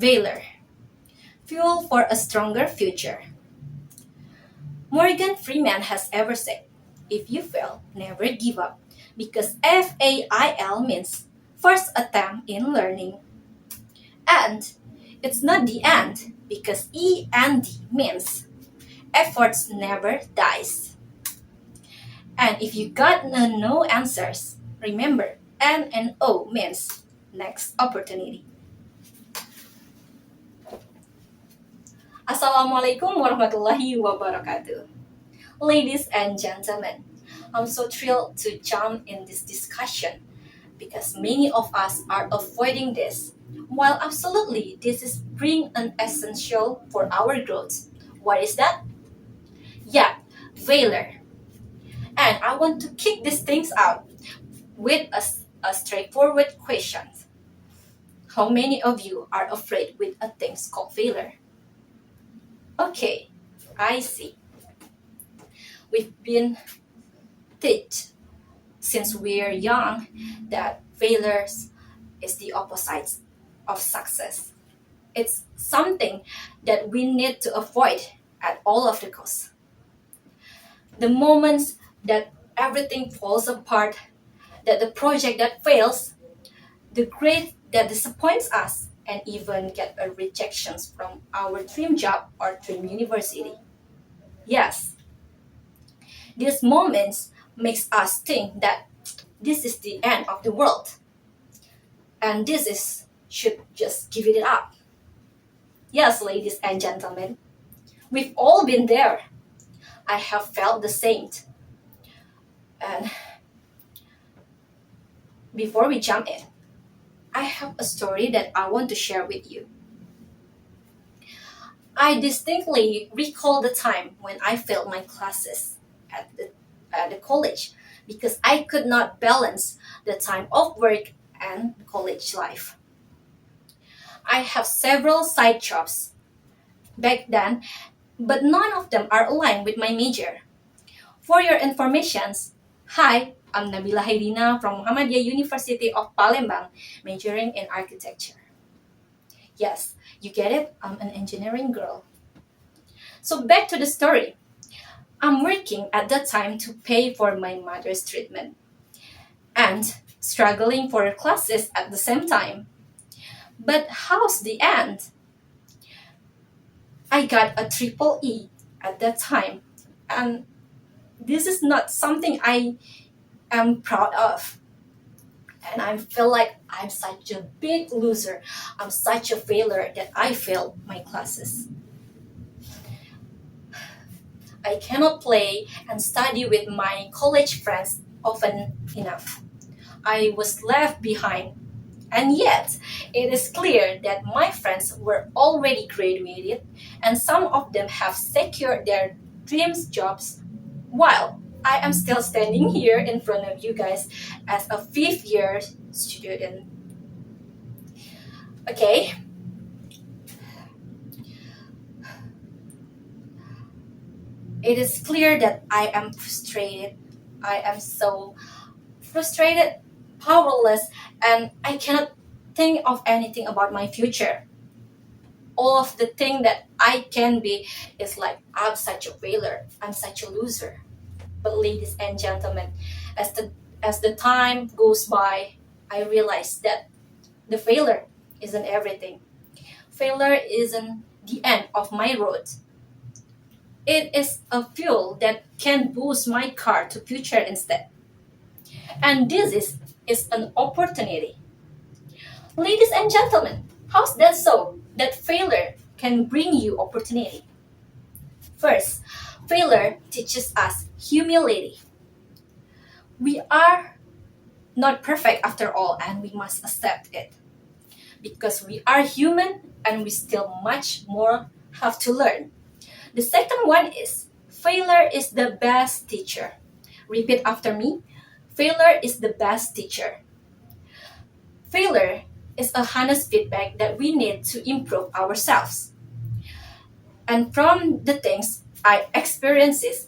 Valor, fuel for a stronger future. Morgan Freeman has ever said, if you fail, never give up, because FAIL means first attempt in learning. And it's not the end, because END means efforts never dies. And if you got no answers, remember N and O means next opportunity. Assalamualaikum warahmatullahi wabarakatuh. Ladies and gentlemen, I'm so thrilled to jump in this discussion because many of us are avoiding this. While absolutely this is bring an essential for our growth. What is that? Yeah, valor. And I want to kick these things out with a straightforward question. How many of you are afraid with a thing called failure? Okay, I see. We've been taught since we're young that failures is the opposite of success. It's something that we need to avoid at all of the costs. The moments that everything falls apart, that the project that fails, the grade that disappoints us, and even get a rejections from our dream job or dream university. Yes, these moments makes us think that this is the end of the world, and this is should just give it up. Yes, ladies and gentlemen, we've all been there. I have felt the same. And before we jump in, I have a story that I want to share with you. I distinctly recall the time when I failed my classes at the college because I could not balance the time of work and college life. I have several side jobs back then, but none of them are aligned with my major. For your information, hi, I'm Nabilah Khairina from Muhammadiyah University of Palembang, majoring in architecture. Yes, you get it, I'm an engineering girl. So back to the story. I'm working at that time to pay for my mother's treatment and struggling for classes at the same time. But how's the end? I got a triple E at that time, and this is not something I am proud of. And I feel like I'm such a big loser. I'm such a failure that I failed my classes. I cannot play and study with my college friends often enough. I was left behind. And yet, it is clear that my friends were already graduated and some of them have secured their dreams jobs while I am still standing here in front of you guys as a fifth year student. Okay. It is clear that I am frustrated. I am so frustrated, powerless, and I cannot think of anything about my future. All of the thing that I can be is like, I'm such a failure, I'm such a loser. But ladies and gentlemen, as the time goes by, I realize that the failure isn't everything. Failure isn't the end of my road. It is a fuel that can boost my car to future instead. And this is an opportunity. Ladies and gentlemen, how's that so? That failure can bring you opportunity. First, failure teaches us humility. We are not perfect after all, and we must accept it. Because we are human and we still much more have to learn. The second one is failure is the best teacher. Repeat after me. Failure is the best teacher. Failure is a honest feedback that we need to improve ourselves. And from the things I experiences,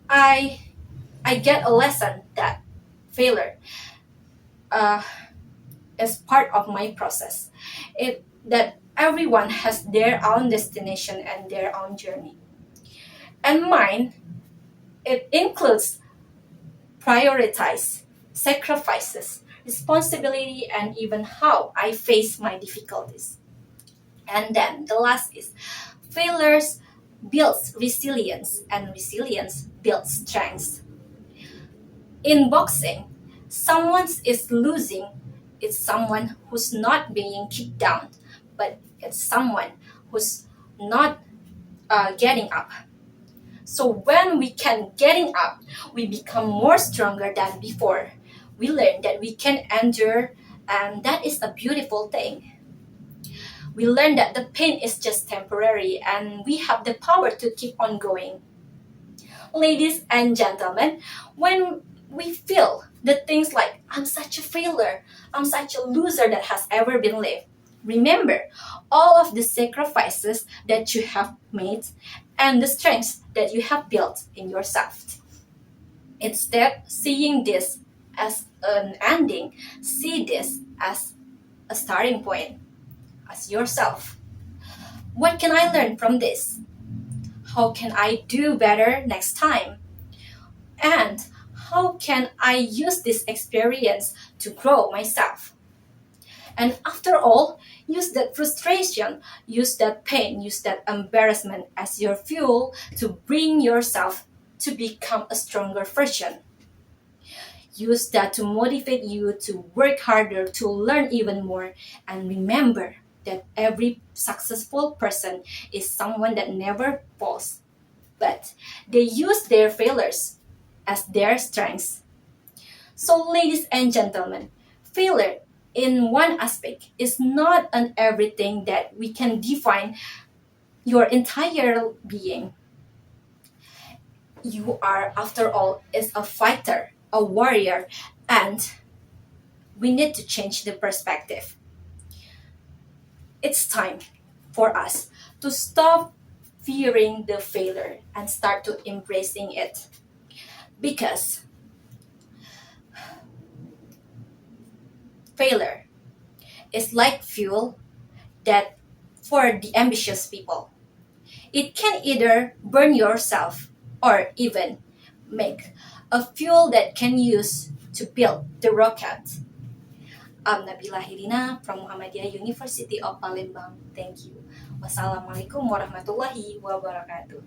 I get a lesson that failure is part of my process. That Everyone has their own destination and their own journey. And mine, it includes prioritize, sacrifices, responsibility, and even how I face my difficulties. And then the last is failures builds resilience, and resilience builds strength. In boxing, someone is losing, it's someone who's not being kicked down, but it's someone who's not getting up. So when we can getting up, we become more stronger than before. We learn that we can endure, and that is a beautiful thing. We learn that the pain is just temporary and we have the power to keep on going. Ladies and gentlemen, when we feel the things like, I'm such a failure, I'm such a loser that has ever been lived, remember all of the sacrifices that you have made and the strengths that you have built in yourself. Instead, seeing this as an ending, see this as a starting point, as yourself. What can I learn from this? How can I do better next time? And how can I use this experience to grow myself? And after all, use that frustration, use that pain, use that embarrassment as your fuel to bring yourself to become a stronger version. Use that to motivate you to work harder, to learn even more, and remember that every successful person is someone that never falls, but they use their failures as their strengths. So, ladies and gentlemen, failure in one aspect is not an everything that we can define your entire being. You are, after all, is a fighter, a warrior, and we need to change the perspective. It's time for us to stop fearing the failure and start to embracing it. Because failure is like fuel that for the ambitious people. It can either burn yourself or even make a fuel that can use to build the rocket. I'm Nabilah Khairina from Muhammadiyah University of Palembang. Thank you. Wassalamualaikum warahmatullahi wabarakatuh.